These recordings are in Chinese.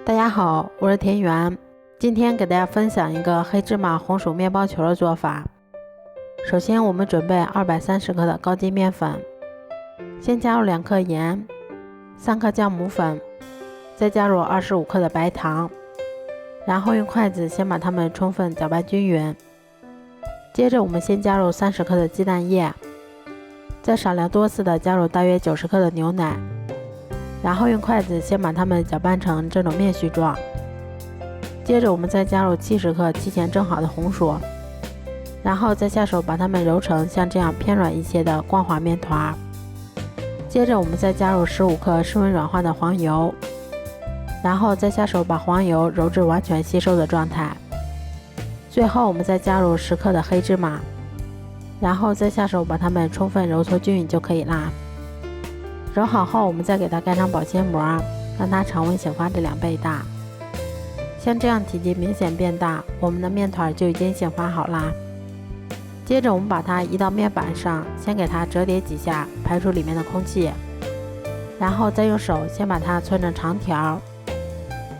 大家好，我是田园，今天给大家分享一个黑芝麻红薯面包球的做法。首先我们准备230克的高筋面粉，先加入2克盐，3克酵母粉，再加入25克的白糖，然后用筷子先把它们充分搅拌均匀。接着我们先加入30克的鸡蛋液，再少量多次的加入大约90克的牛奶，然后用筷子先把它们搅拌成这种面絮状。接着我们再加入70克提前蒸好的红薯，然后再下手把它们揉成像这样偏软一些的光滑面团。接着我们再加入15克室温软化的黄油，然后再下手把黄油揉至完全吸收的状态。最后我们再加入10克的黑芝麻，然后再下手把它们充分揉搓均匀就可以啦。揉好后，我们再给它盖上保鲜膜，让它常温醒发至2倍大。像这样体积明显变大，我们的面团就已经醒发好啦。接着我们把它移到面板上，先给它折叠几下，排出里面的空气，然后再用手先把它搓成长条，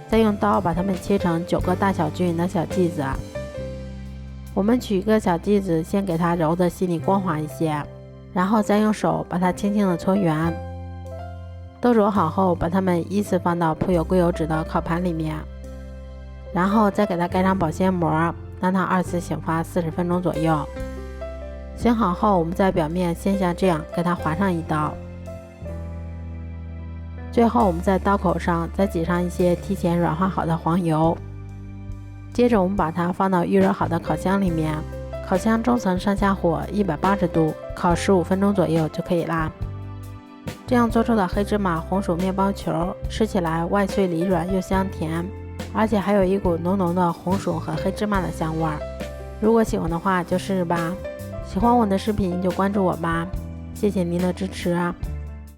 再用刀把它们切成9个大小均匀的小剂子。我们取一个小剂子，先给它揉得细腻光滑一些，然后再用手把它轻轻地搓圆。都揉好后，把它们依次放到铺有硅油纸的烤盘里面，然后再给它盖上保鲜膜，让它2次醒发40分钟左右。醒好后，我们在表面先像这样给它划上一刀，最后我们在刀口上再挤上一些提前软化好的黄油。接着我们把它放到预热好的烤箱里面，烤箱中层上下火180度，烤15分钟左右就可以啦。这样做出的黑芝麻红薯面包球吃起来外脆里软又香甜，而且还有一股浓浓的红薯和黑芝麻的香味儿。如果喜欢的话就试试吧，喜欢我的视频就关注我吧，谢谢您的支持。